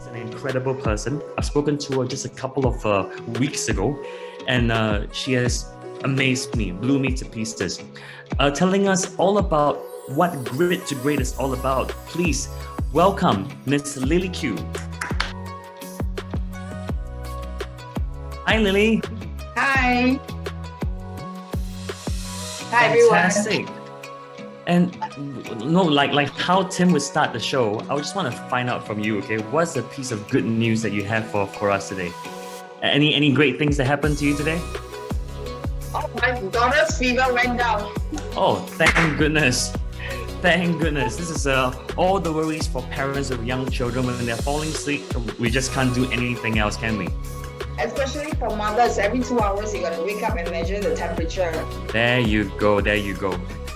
She's an incredible person. I've spoken to her just a couple of weeks ago, and she has amazed me, blew me to pieces, telling us all about what Grit to Great is all about. Please welcome Miss Lily Kew. Hi, Lily. Hi. Hi, Fantastic. everyone. And no, like how Tim would start the show, I just want to find out from you, okay, what's the piece of good news that you have for us today? Any great things that happened to you today? Oh, my daughter's fever went down. Oh, thank goodness. Thank goodness. This is all the worries for parents of young children. When they're falling asleep, we just can't do anything else, can we? Especially for mothers, every 2 hours you gotta wake up and measure the temperature. There you go.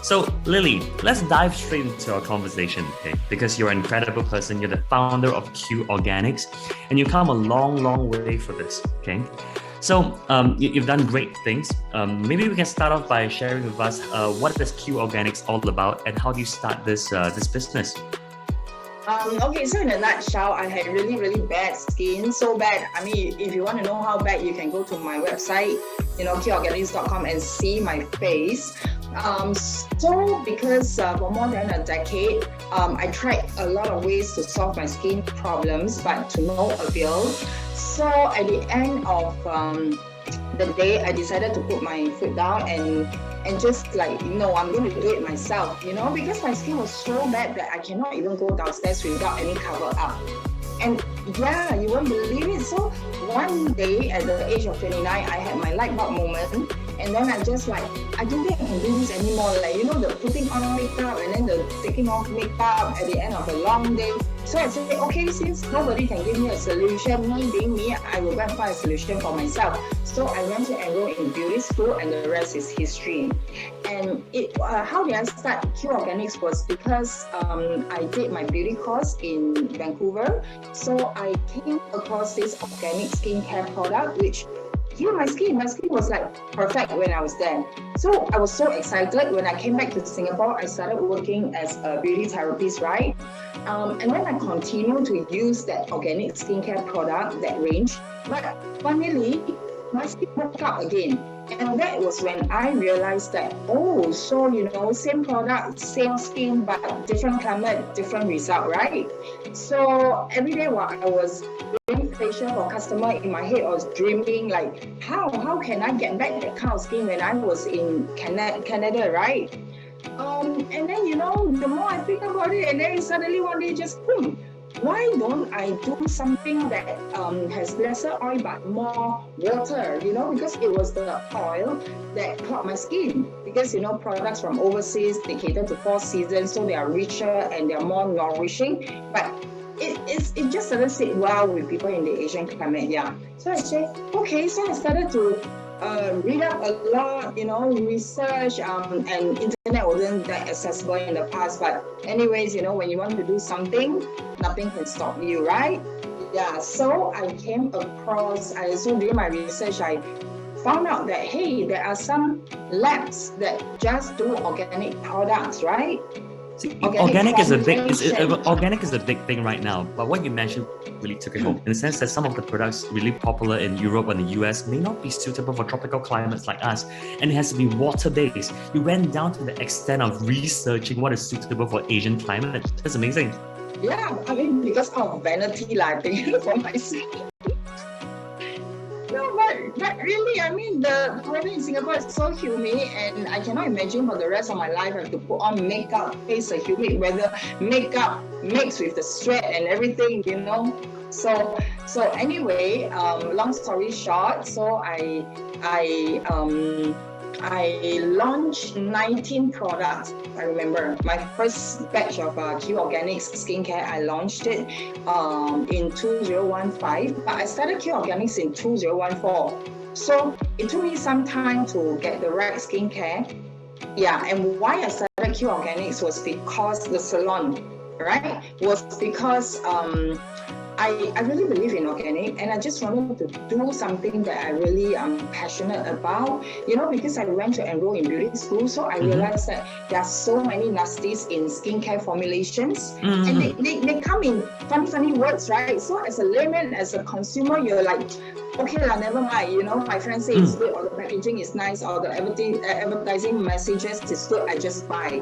So, Lily, let's dive straight into our conversation, okay? Because you're an incredible person. You're the founder of Kew Organics, and you've come a long, long way for this, okay? So, you've done great things. Maybe we can start off by sharing with us what is Kew Organics all about, and how do you start this business? Okay, so in a nutshell, I had really, really bad skin. So bad. I mean, if you want to know how bad, you can go to my website, keyorganics.com, and see my face. So because for more than a decade, I tried a lot of ways to solve my skin problems, but to no avail. So at the end of the day, I decided to put my foot down and just like, I'm going to do it myself, because my skin was so bad that I cannot even go downstairs without any cover up. And yeah, you won't believe it. So one day at the age of 29, I had my light bulb moment. And then I just I don't think I can do this anymore. The putting on makeup and then the taking off makeup at the end of a long day. So I said, okay, since nobody can give me a solution, me being me, I will go and find a solution for myself. So I went to enroll in beauty school, and the rest is history. And how did I start Kew Organics was because I did my beauty course in Vancouver. So I came across this organic skincare product, which my skin was perfect when I was there. So I was so excited. When I came back to Singapore, I started working as a beauty therapist, right? And then I continued to use that organic skincare product, that range. But funnily, my skin broke up again. And that was when I realized that, same product, same skin, but different climate, different result, right? So every day while I was doing facial for customer, in my head I was dreaming how can I get back that kind of skin when I was in Canada, right? And then, the more I think about it, and then suddenly one day just boom, why don't I do something that has lesser oil but more water, because it was the oil that clogged my skin. Because, products from overseas, they cater to 4 seasons, so they are richer and they are more nourishing. But it just doesn't sit well with people in the Asian climate, yeah. So I said, okay, so I started to read up a lot, research, and internet wasn't that accessible in the past. But anyways, when you want to do something, nothing can stop you, right? Yeah, so I came across, so during my research, I found out that, hey, there are some labs that just do organic products, right? Organic is a big thing right now, but what you mentioned really took it home, in the sense that some of the products really popular in Europe and the US may not be suitable for tropical climates like us, and it has to be water-based. You went down to the extent of researching what is suitable for Asian climate. That's amazing. Yeah, I mean, because of vanity, I think, for myself. No, but really, I mean, the weather in Singapore is so humid, and I cannot imagine for the rest of my life I have to put on makeup, face the humid weather, makeup mixed with the sweat and everything, So anyway, long story short, so I launched 19 products. I remember my first batch of Kew Organics skincare. I launched it in 2015, but I started Kew Organics in 2014. So it took me some time to get the right skincare. Yeah, and why I started Kew Organics was because the salon, right? Was because I really believe in organic, and I just wanted to do something that I really am passionate about, because I went to enroll in beauty school, so I realized that there are so many nasties in skincare formulations, and they come in funny words, right? So as a layman, as a consumer, you're like, okay, never mind, my friend says it's good, or the packaging is nice, or the advertising messages is good, I just buy,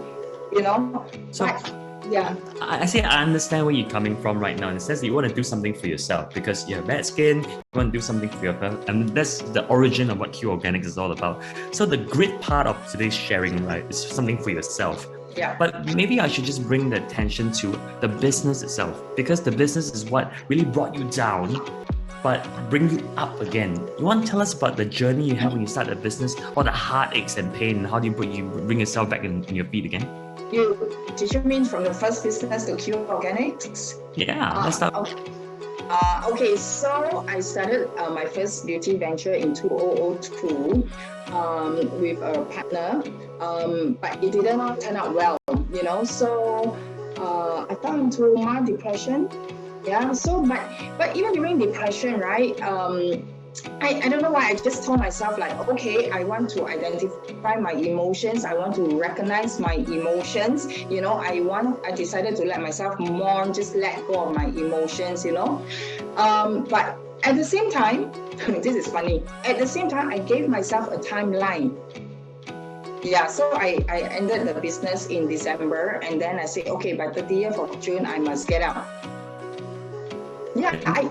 So, but, yeah. I understand where you're coming from right now. In the sense that you want to do something for yourself because you have bad skin, you want to do something for yourself, and that's the origin of what Kew Organics is all about. So the grit part of today's sharing, right, is something for yourself. Yeah. But maybe I should just bring the attention to the business itself, because the business is what really brought you down, but bring you up again. You want to tell us about the journey you had when you started a business, or the heartaches and pain, and how do you bring yourself back in your feet again? Did you mean from the first business to Kew Organics? Yeah, let's start. Okay, so I started my first beauty venture in 2002 with a partner, but it didn't turn out well, so I fell into mild depression. Yeah, so but even during depression, right, I don't know why, I just told myself like, okay, I want to identify my emotions, I want to recognize my emotions, I decided to let myself mourn, just let go of my emotions, but at the same time, this is funny, at the same time, I gave myself a timeline. Yeah, so I ended the business in December, and then I said, okay, by 30th of June, I must get out. Yeah,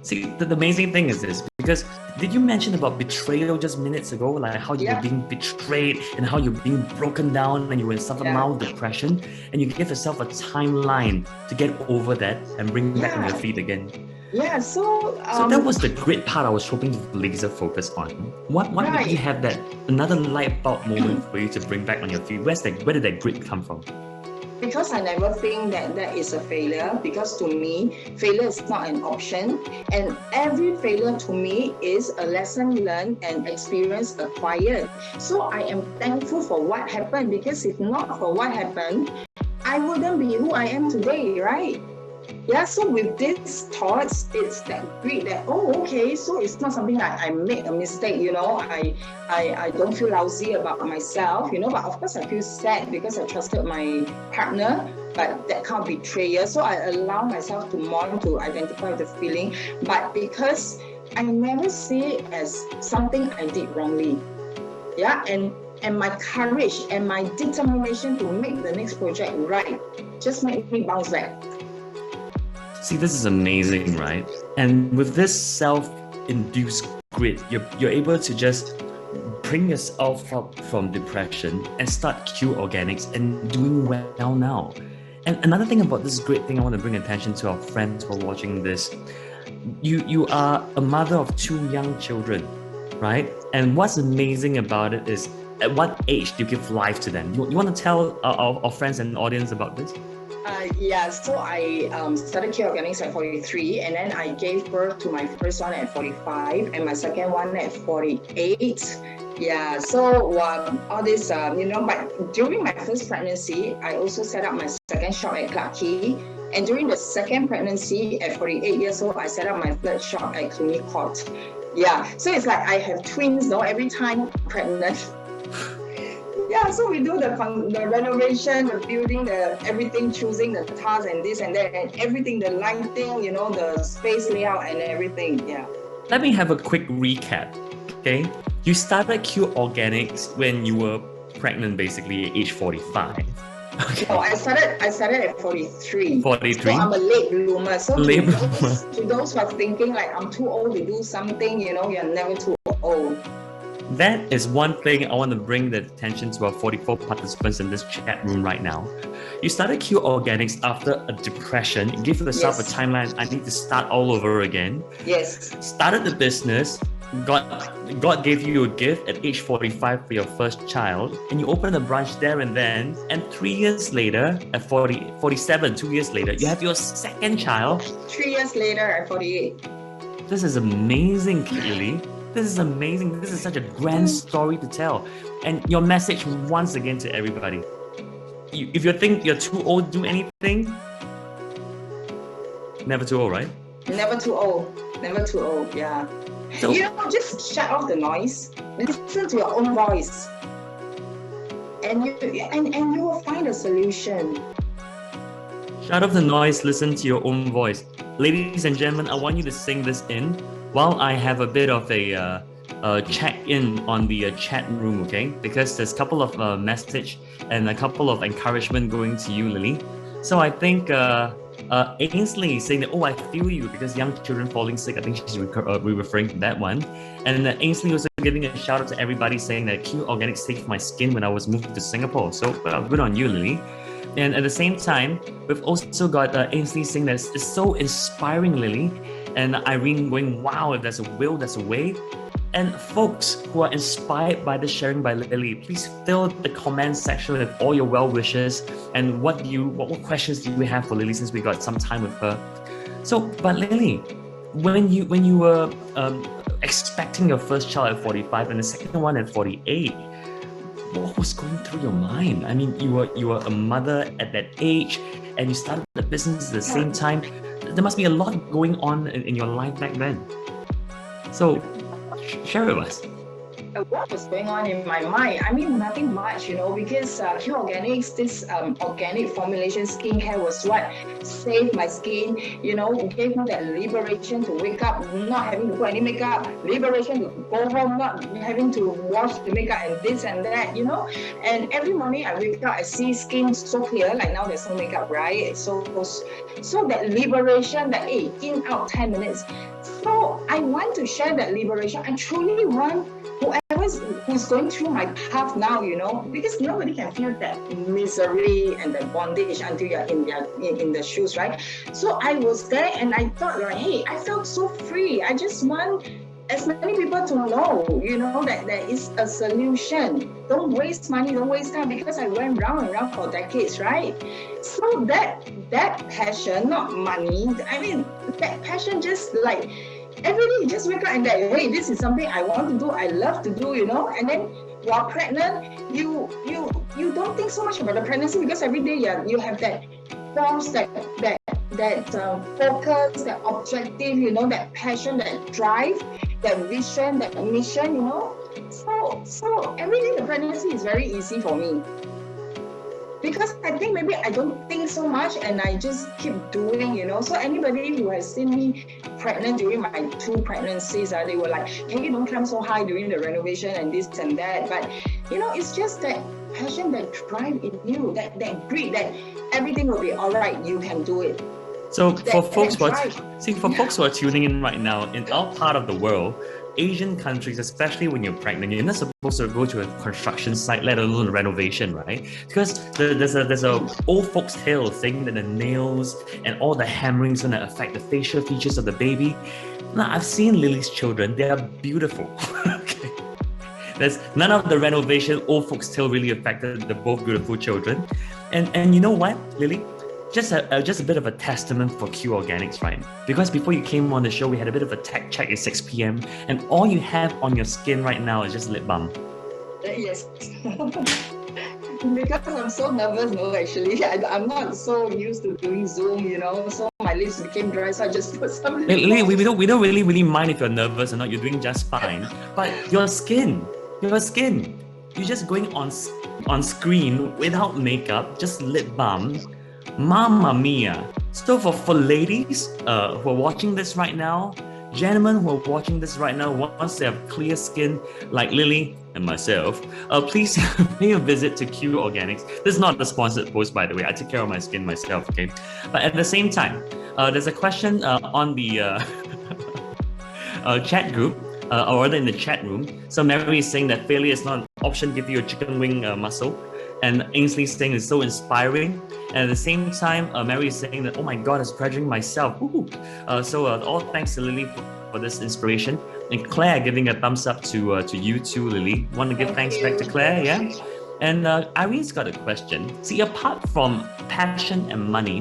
See, the amazing thing is this, because did you mention about betrayal just minutes ago? Like how you were being betrayed and how you're being broken down and you were in suffer mild depression, and you give yourself a timeline to get over that and bring back on your feet again. Yeah, so that was the great part I was hoping to laser focus on. What made you have that another light bulb moment for you to bring back on your feet? Where did that grit come from? Because I never think that is a failure, because to me, failure is not an option, and every failure to me is a lesson learned and experience acquired. So I am thankful for what happened, because if not for what happened, I wouldn't be who I am today, right? Yeah, so with these thoughts, it's that grit that, okay, so it's not something like I make a mistake, I don't feel lousy about myself, but of course I feel sad because I trusted my partner, but that kind of betrayal. So I allow myself to mourn, to identify the feeling, but because I never see it as something I did wrongly. Yeah, and my courage and my determination to make the next project right just make me bounce back. See, this is amazing, right? And with this self-induced grit, you're able to just bring yourself up from depression and start Kew Organics and doing well now. And another thing about this great thing I want to bring attention to our friends who are watching this, you are a mother of 2 young children, right? And what's amazing about it is, at what age do you give life to them? You want to tell our friends and audience about this? So I started Kew Organics at 43, and then I gave birth to my first one at 45 and my second one at 48. Yeah, so all this, but during my first pregnancy, I also set up my second shop at Clarke Quay. And during the second pregnancy at 48 years old, I set up my third shop at Cluny Court. Yeah, so it's like I have twins, every time I'm pregnant. Yeah, so we do the renovation, the building, everything, choosing the tiles and this and that, and everything, the lighting, the space layout and everything. Yeah. Let me have a quick recap. Okay, you started Kew Organics when you were pregnant, basically at age 45. Okay. No, I started at 43. 43. So I'm a late bloomer. So to those who are thinking like I'm too old to do something, you're never too old. That is one thing I want to bring the attention to our 44 participants in this chat room right now. You started Kew Organics after a depression. You gave yourself a timeline. I need to start all over again. Yes. Started the business. God gave you a gift at age 45 for your first child, and you opened a branch there and then. And 3 years later, at 47, 2 years later, you have your second child. 3 years later, at 48. This is amazing, Lily. This is amazing. This is such a grand story to tell. And your message once again to everybody. If you think you're too old to do anything, never too old, right? Never too old. Never too old. Yeah. So, Just shut off the noise. Listen to your own voice, and you will find a solution. shut off the noise, listen to your own voice. Ladies and gentlemen, I want you to sing this in while I have a bit of a check-in on the chat room, okay? Because there's a couple of message and a couple of encouragement going to you, Lily. So I think Ainsley is saying that, oh, I feel you because young children falling sick. I think she's referring to that one. And Ainsley also giving a shout out to everybody saying that Kew Organics saved my skin when I was moving to Singapore. So good on you, Lily. And at the same time, we've also got Ainsley saying that it's so inspiring, Lily. And Irene going, wow, if there's a will, there's a way. And folks who are inspired by the sharing by Lily, please fill the comment section with all your well wishes and what questions do you have for Lily, since we got some time with her. So, but Lily, when you were expecting your first child at 45 and the second one at 48, what was going through your mind? I mean, you were a mother at that age and you started the business at the same time. There must be a lot going on in your life back then. So share with us. What was going on in my mind? I mean, nothing much, because Kew Organics, this organic formulation skincare was what saved my skin, gave me that liberation to wake up, not having to put any makeup, liberation to go home, not having to wash the makeup and this and that, And every morning I wake up, I see skin so clear, like now there's no makeup, right? So that liberation, that in, out 10 minutes. So I want to share that liberation. I truly want who's going through my path now, because nobody can feel that misery and the bondage until you're in the shoes, right? So I was there and I thought, like, hey, I felt so free. I just want as many people to know, that there is a solution. Don't waste money, don't waste time, because I went round and round for decades, right? So that passion, not money, I mean, that passion just like, every day you just wake up and that, hey, this is something I want to do, I love to do, and then while pregnant, you don't think so much about the pregnancy, because every day you have that force, that focus, that objective, that passion, that drive, that vision, that mission, So every day the pregnancy is very easy for me. Because I think maybe I don't think so much and I just keep doing, So anybody who has seen me pregnant during my 2 pregnancies, they were like, hey, don't climb so high during the renovation and this and that. But, it's just that passion, that drive in you, that greed, that everything will be all right, you can do it. So for folks who are tuning in right now, in our part of the world, Asian countries, especially when you're pregnant, you're not supposed to go to a construction site, let alone a renovation, right? Because there's a old folks tale saying that the nails and all the hammering is going to affect the facial features of the baby. Now, I've seen Lily's children; they are beautiful. Okay. There's none of the renovation old folks tale really affected the both beautiful children, and you know what, Lily? Just a bit of a testament for Kew Organics, right? Because before you came on the show, we had a bit of a tech check at 6 p.m. and all you have on your skin right now is just lip balm. Yes. Because I'm so nervous, actually. I'm not so used to doing Zoom, so my lips became dry, so I just put some lip balm. We don't really mind if you're nervous or not, you're doing just fine. But your skin, you're just going on screen without makeup, just lip balm. Mamma mia. So for ladies who are watching this right now, gentlemen who are watching this right now, once they have clear skin like Lily and myself, please pay a visit to Kew Organics. This is not a sponsored post, by the way. I take care of my skin myself, okay? But at the same time, there's a question on the chat group, or rather in the chat room. So Mary is saying that failure is not an option, give you a chicken wing muscle. And Ainsley is saying it's so inspiring. And at the same time, Mary is saying that, oh my God, I was pressuring myself. So all thanks to Lily for this inspiration. And Claire giving a thumbs up to you too, Lily. Want to give thanks back to Claire, yeah? And Irene's got a question. See, apart from passion and money,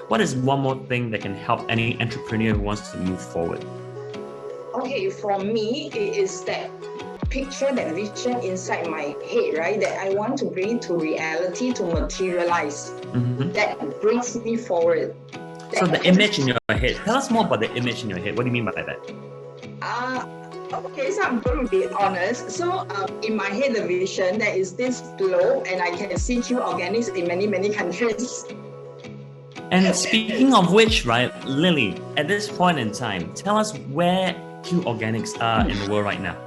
what is one more thing that can help any entrepreneur who wants to move forward? Okay, for me, it is that picture, that vision inside my head, right? That I want to bring it to reality, to materialize. Mm-hmm. That brings me forward. So the image in your head, tell us more about the image in your head. What do you mean by that? Okay, so I'm going to be honest. So in my head, the vision, there is this globe and I can see Kew Organics in many, many countries. And speaking of which, right, Lily, at this point in time, tell us where Kew Organics are in the world right now.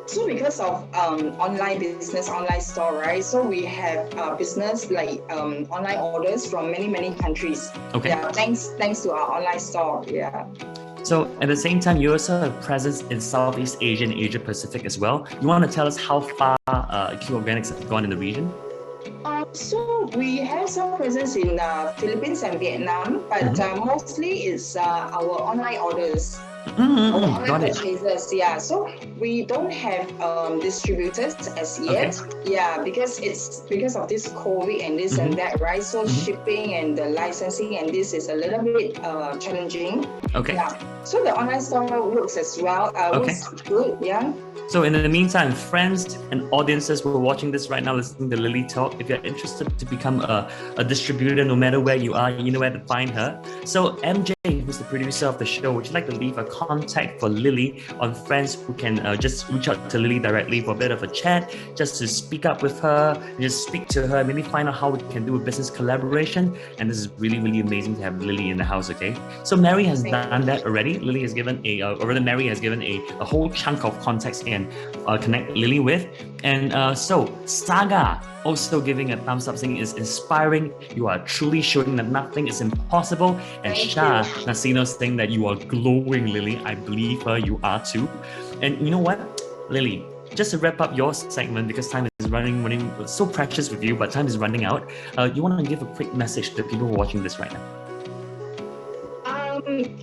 So because of online business, online store, right? So we have business like online orders from many, many countries. Okay. Yeah, thanks to our online store. Yeah. So at the same time, you also have presence in Southeast Asia and Asia Pacific as well. You want to tell us how far Kew Organics has gone in the region? So we have some presence in Philippines and Vietnam, but mostly it's our online orders. Online purchases, yeah. So we don't have distributors as yet. Okay. Yeah, because it's because of this COVID and this and that, right? So shipping and the licensing and this is a little bit challenging. Okay. Yeah. So the online store works as well. Works good, yeah. So in the meantime, friends and audiences who are watching this right now, listening to Lily talk, if you're interested to become a distributor, no matter where you are, you know where to find her. So MJ, who's the producer of the show, would you like to leave a contact for Lily on friends who can just reach out to Lily directly for a bit of a chat, just to speak up with her, just speak to her, maybe find out how we can do a business collaboration. And this is really, really amazing to have Lily in the house, okay? So Mary has done that already. Lily has given Mary has given a whole chunk of contacts and connect Lily with. And so Saga also giving a thumbs up, saying is inspiring. You are truly showing that nothing is impossible. And Shah Nasino saying that you are glowing, Lily. I believe her, you are too. And you know what, Lily, just to wrap up your segment, because time is running so precious with you, but time is running out. You want to give a quick message to people watching this right now?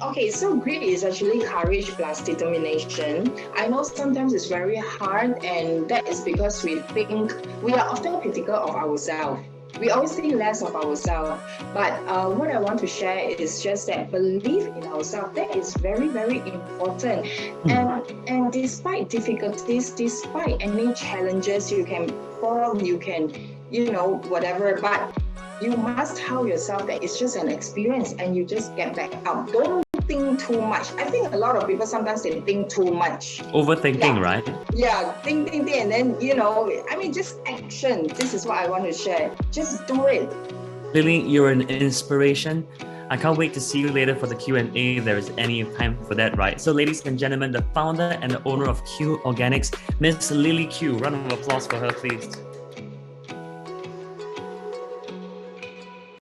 Okay, so grit is actually courage plus determination. I know sometimes it's very hard, and that is because we are often critical of ourselves. We always think less of ourselves. But what I want to share is just that belief in ourselves, that is very, very important. And despite difficulties, despite any challenges, you can fall, you can, whatever, but you must tell yourself that it's just an experience and you just get back up. Don't think too much. I think a lot of people sometimes they think too much. Overthinking, right? Yeah, think, and then, just action. This is what I want to share. Just do it. Lily, you're an inspiration. I can't wait to see you later for the Q&A if there is any time for that, right? So ladies and gentlemen, the founder and the owner of Kew Organics, Miss Lily Kew. Round of applause for her, please.